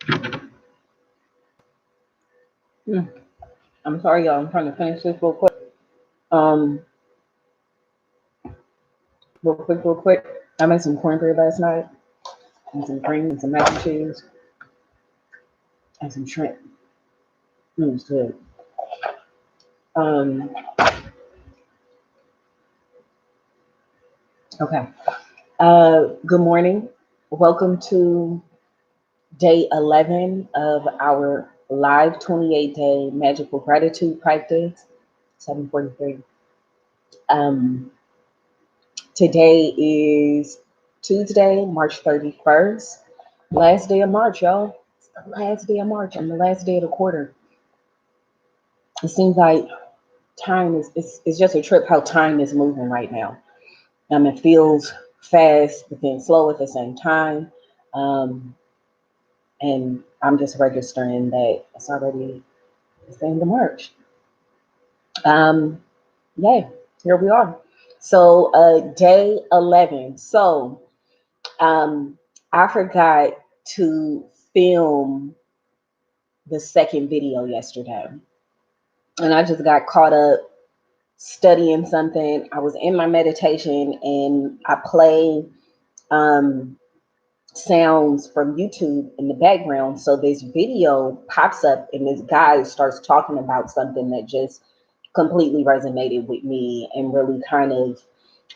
Mm, I'm sorry, y'all. I'm trying to finish this real quick. Um, real quick. I made some cornbread last night, and some cream, and some mac and cheese, and some shrimp. It was good. Um, okay. Good morning. Welcome to day 11 of our live 28-day magical gratitude practice. 7:43. Um, Today is Tuesday, March 31st. Last day of March, y'all. It's the last day of March and the last day of the quarter. It seems like time is it's just a trip how time is moving right now. It feels fast but then slow at the same time. Um, and I'm just registering that it's already the end of March. Um, yeah, here we are. So day 11. So um, I forgot to film the second video yesterday. And I just got caught up studying something. I was in my meditation and I play um, sounds from YouTube in the background. So this video pops up and this guy starts talking about something that just completely resonated with me and really kind of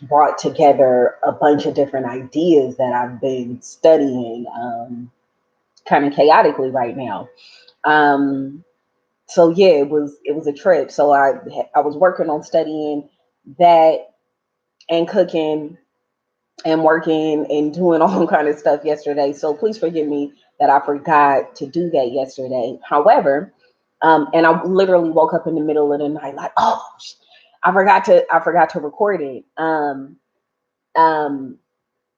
brought together a bunch of different ideas that I've been studying kind of chaotically right now. Um, so yeah, it was a trip. So I was working on studying that and cooking and working and doing all kind of stuff yesterday. So please forgive me that I forgot to do that yesterday. However, and I literally woke up in the middle of the night like, oh, I forgot to record it. Um,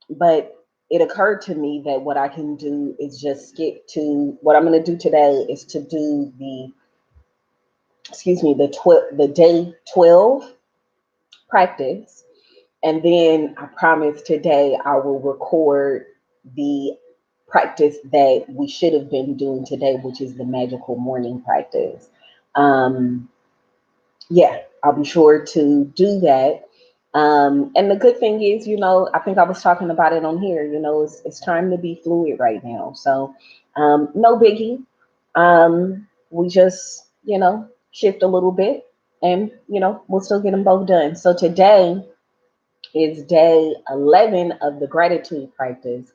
but it occurred to me that what I can do is just skip to what I'm going to do today is to do the day 12 practice. And then I promise today I will record the practice that we should have been doing today, which is the magical morning practice. Um, yeah, I'll be sure to do that. And the good thing is, I think I was talking about it on here, it's time to be fluid right now. So, no biggie. We just, shift a little bit and, we'll still get them both done. So today is day 11 of the gratitude practice.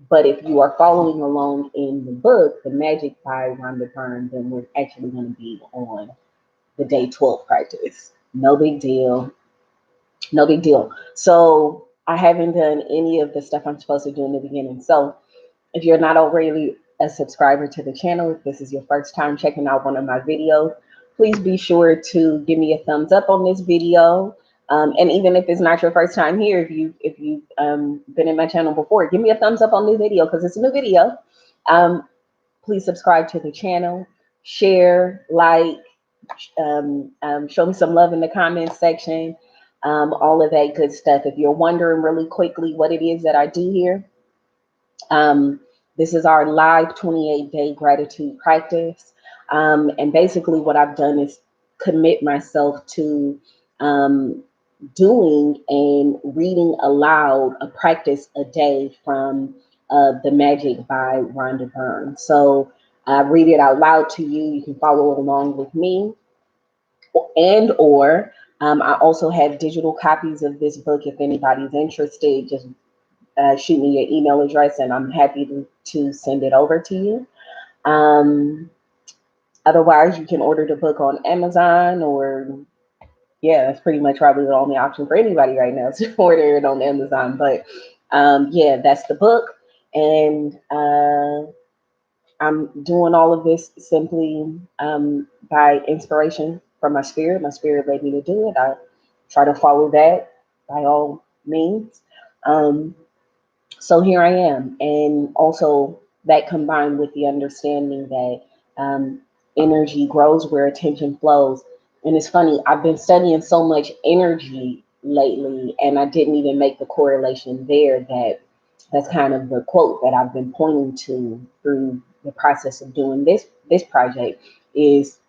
But if you are following along in the book, The Magic by Rhonda Byrne, then we're actually going to be on the day 12 practice. No big deal. No big deal. So I haven't done any of the stuff I'm supposed to do in the beginning. So if you're not already a subscriber to the channel, if this is your first time checking out one of my videos, please be sure to give me a thumbs up on this video. And even if it's not your first time here, if you've been in my channel before, give me a thumbs up on this video because it's a new video. Please subscribe to the channel, share, like, show me some love in the comments section, all of that good stuff. If you're wondering really quickly what it is that I do here, um, this is our live 28-day gratitude practice. And basically, what I've done is commit myself to um, doing and reading aloud a practice a day from The Magic by Rhonda Byrne. So I read it out loud to you. You can follow along with me or I also have digital copies of this book if anybody's interested. Just shoot me your email address and I'm happy to send it over to you. Um, Otherwise, you can order the book on Amazon or, yeah, that's pretty much probably the only option for anybody right now to order it on Amazon. But yeah, that's the book. And I'm doing all of this simply by inspiration from my spirit. My spirit led me to do it. I try to follow that by all means. Um, so here I am. And also, that combined with the understanding that energy grows where attention flows. And it's funny, I've been studying so much energy lately, and I didn't even make the correlation there that that's kind of the quote that I've been pointing to through the process of doing this project is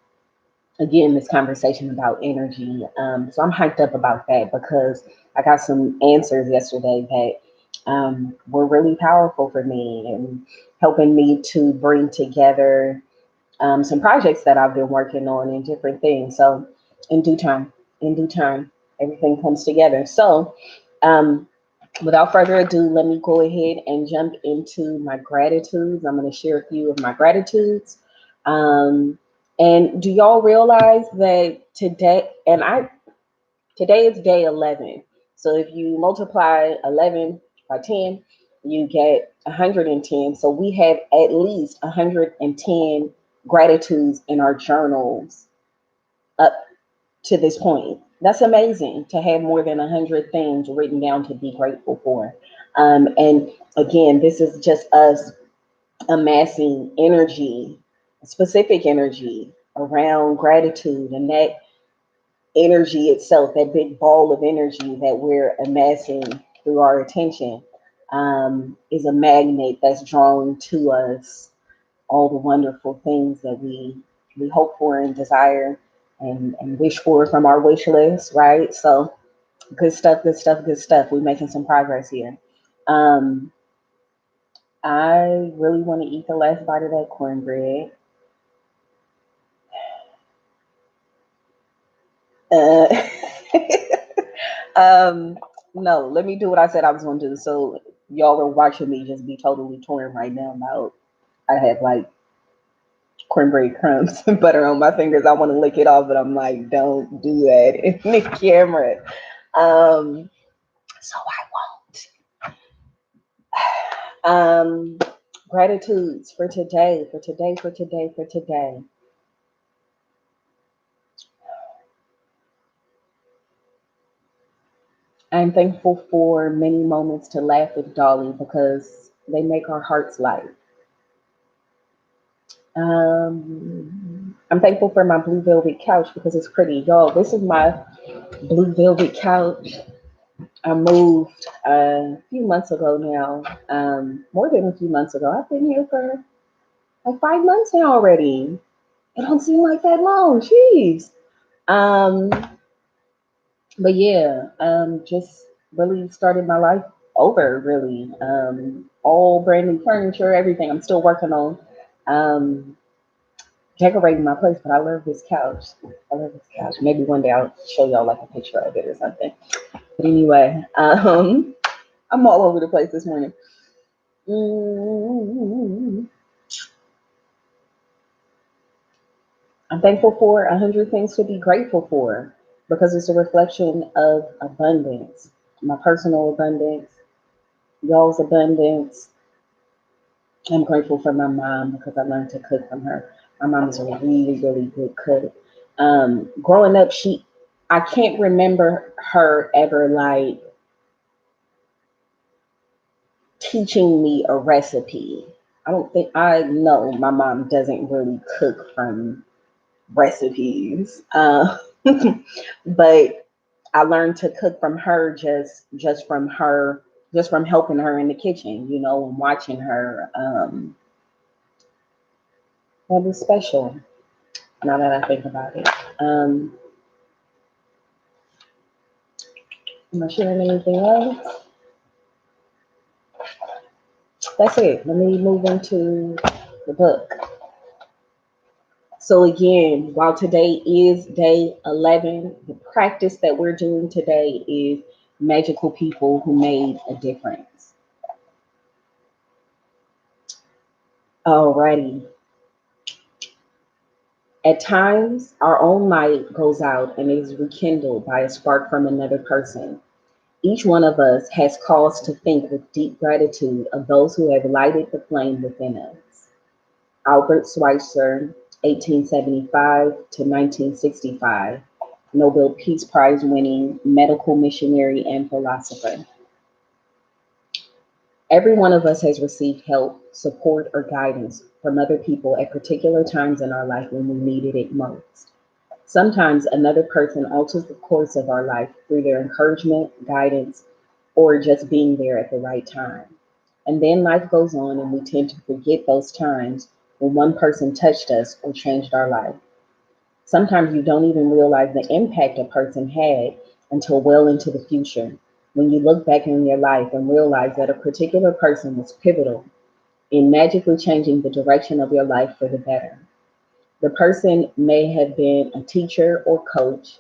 again this conversation about energy. So I'm hyped up about that because I got some answers yesterday that were really powerful for me and helping me to bring together some projects that I've been working on and different things. So in due time, in due time, everything comes together. So um, without further ado, let me go ahead and jump into my gratitudes. I'm going to share a few of my gratitudes. Um, and do y'all realize that today is day 11. So if you multiply 11 by 10, you get 110. So we have at least 110 gratitudes in our journals up to this point. That's amazing to have more than 100 things written down to be grateful for. And again, this is just us amassing energy, specific energy around gratitude. And that energy itself, that big ball of energy that we're amassing through our attention, is a magnet that's drawing to us all the wonderful things that we hope for and desire and wish for from our wish list, right? So good stuff, good stuff, good stuff. We're making some progress here. Um, I really want to eat the last bite of that cornbread. Uh, um, no, let me do what I said I was going to do. So y'all are watching me just be totally torn right now about I have like cornbread crumbs and butter on my fingers. I want to lick it off, but I'm like, don't do that in the camera. So I won't. Gratitudes for today, for today, for today, for today. I'm thankful for many moments to laugh with Dolly because they make our hearts light. I'm thankful for my blue velvet couch because it's pretty. Y'all, this is my blue velvet couch. I moved a few months ago now, more than a few months ago. I've been here for like 5 months now already. It don't seem like that long. Jeez. Um, but yeah, just really started my life over. Really, all brand new furniture, everything. I'm still working on um, decorating my place, but I love this couch. I love this couch. Maybe one day I'll show y'all like a picture of it or something. But anyway, I'm all over the place this morning. Mm, I'm thankful for 100 things to be grateful for because it's a reflection of abundance, my personal abundance, y'all's abundance. I'm grateful for my mom because I learned to cook from her. My mom is a really, really good cook. Growing up, I can't remember her ever like teaching me a recipe. I know my mom doesn't really cook from recipes. But I learned to cook from her just from her just from helping her in the kitchen, and watching her. That was special. Now that I think about it, am I sharing anything else? That's it. Let me move into the book. So again, while today is day 11, the practice that we're doing today is magical people who made a difference. Alrighty. At times, our own light goes out and is rekindled by a spark from another person. Each one of us has cause to think with deep gratitude of those who have lighted the flame within us. Albert Schweitzer, 1875 to 1965, Nobel Peace Prize winning medical missionary and philosopher. Every one of us has received help, support, or guidance from other people at particular times in our life when we needed it most. Sometimes another person alters the course of our life through their encouragement, guidance, or just being there at the right time. And then life goes on, and we tend to forget those times when one person touched us or changed our life. Sometimes you don't even realize the impact a person had until well into the future, when you look back in your life and realize that a particular person was pivotal in magically changing the direction of your life for the better. The person may have been a teacher or coach.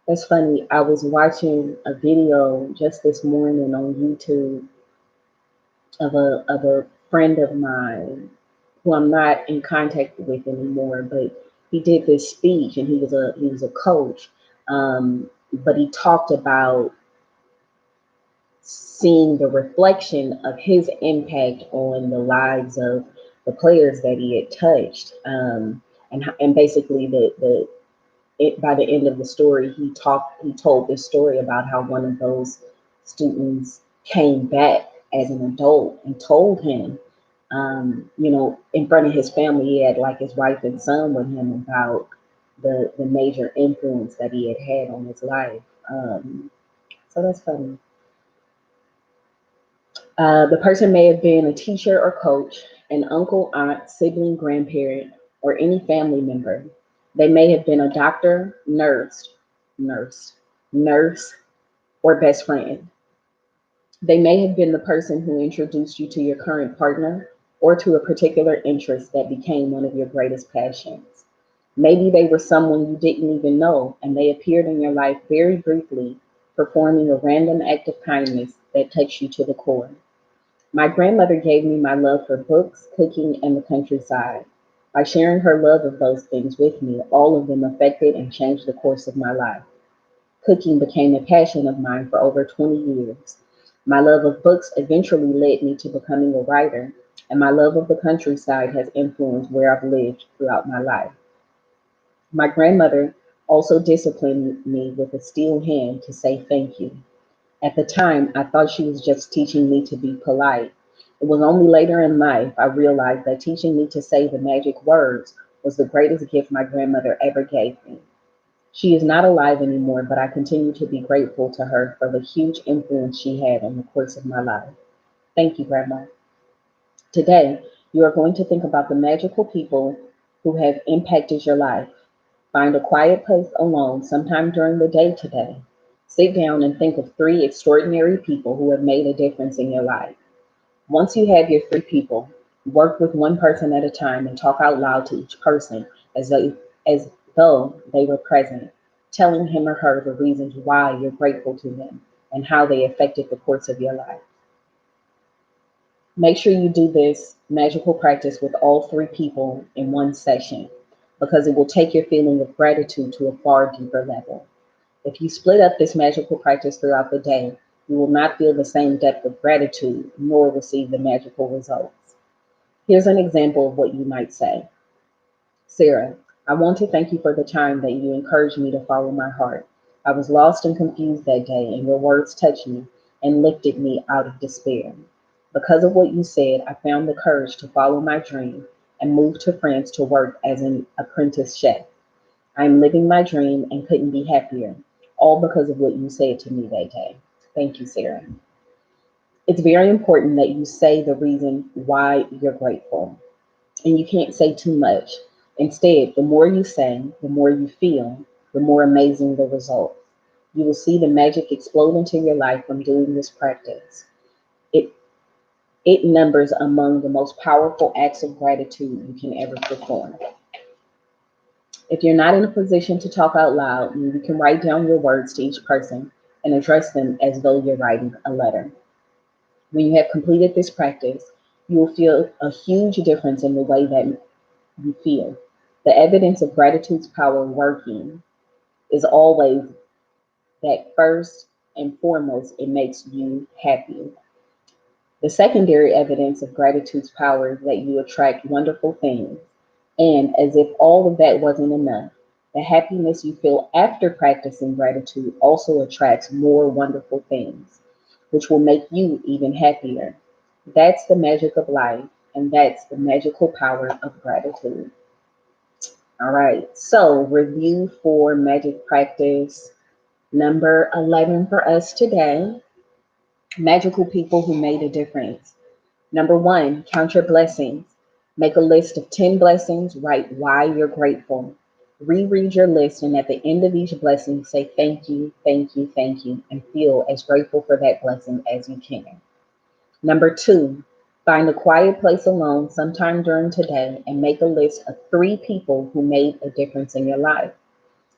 That's funny. I was watching a video just this morning on YouTube of a friend of mine who I'm not in contact with anymore, but he did this speech and he was a coach. But he talked about seeing the reflection of his impact on the lives of the players that he had touched. And basically by the end of the story, he told this story about how one of those students came back as an adult and told him, in front of his family, he had like his wife and son with him, about the major influence that he had on his life. So that's funny. The person may have been a teacher or coach, an uncle, aunt, sibling, grandparent, or any family member. They may have been a doctor, nurse, nurse, or best friend. They may have been the person who introduced you to your current partner or to a particular interest that became one of your greatest passions. Maybe they were someone you didn't even know and they appeared in your life very briefly, performing a random act of kindness that touched you to the core. My grandmother gave me my love for books, cooking, and the countryside. By sharing her love of those things with me, all of them affected and changed the course of my life. Cooking became a passion of mine for over 20 years. My love of books eventually led me to becoming a writer, and my love of the countryside has influenced where I've lived throughout my life. My grandmother also disciplined me with a steel hand to say thank you. At the time, I thought she was just teaching me to be polite. It was only later in life I realized that teaching me to say the magic words was the greatest gift my grandmother ever gave me. She is not alive anymore, but I continue to be grateful to her for the huge influence she had on the course of my life. Thank you, Grandma. Today, you are going to think about the magical people who have impacted your life. Find a quiet place alone sometime during the day today. Sit down and think of three extraordinary people who have made a difference in your life. Once you have your three people, work with one person at a time and talk out loud to each person as though they were present, telling him or her the reasons why you're grateful to them and how they affected the course of your life. Make sure you do this magical practice with all three people in one session because it will take your feeling of gratitude to a far deeper level. If you split up this magical practice throughout the day, you will not feel the same depth of gratitude nor receive the magical results. Here's an example of what you might say. Sarah, I want to thank you for the time that you encouraged me to follow my heart. I was lost and confused that day, and your words touched me and lifted me out of despair. Because of what you said, I found the courage to follow my dream and moved to France to work as an apprentice chef. I am living my dream and couldn't be happier, all because of what you said to me that day. Thank you, Sarah. It's very important that you say the reason why you're grateful, and you can't say too much. Instead, the more you say, the more you feel, the more amazing the results. You will see the magic explode into your life from doing this practice. It it numbers among the most powerful acts of gratitude you can ever perform. If you're not in a position to talk out loud, you can write down your words to each person and address them as though you're writing a letter. When you have completed this practice, you will feel a huge difference in the way that you feel. The evidence of gratitude's power working is always that first and foremost, it makes you happy. The secondary evidence of gratitude's power is that you attract wonderful things. And as if all of that wasn't enough, the happiness you feel after practicing gratitude also attracts more wonderful things, which will make you even happier. That's the magic of life, and that's the magical power of gratitude. All right, so review for magic practice number 11 for us today: magical people who made a difference. Number one, count your blessings. Make a list of 10 blessings, write why you're grateful. Reread your list, and at the end of each blessing, say thank you, thank you, thank you, and feel as grateful for that blessing as you can. Number two, find a quiet place alone sometime during today and make a list of 3 people who made a difference in your life.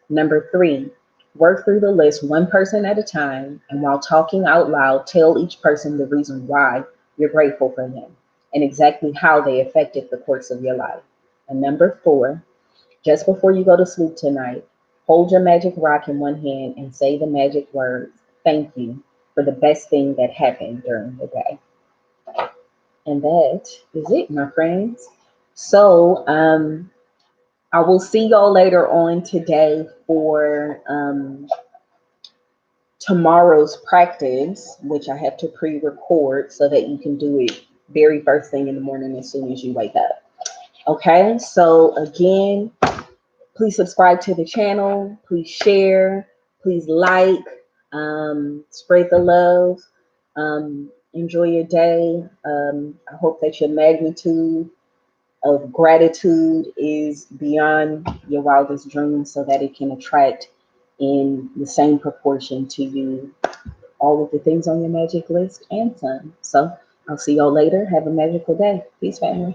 Number three, work through the list one person at a time, and while talking out loud, tell each person the reason why you're grateful for them and exactly how they affected the course of your life. And number four, just before you go to sleep tonight, hold your magic rock in one hand and say the magic words, thank you, for the best thing that happened during the day. And that is it, my friends. So, I will see y'all later on today for tomorrow's practice, which I have to pre record so that you can do it very first thing in the morning as soon as you wake up. Okay, so again, please subscribe to the channel, please share, please like, spread the love, enjoy your day. I hope that your magnitude of gratitude is beyond your wildest dreams so that it can attract in the same proportion to you all of the things on your magic list and some. So I'll see y'all later. Have a magical day. Peace, family.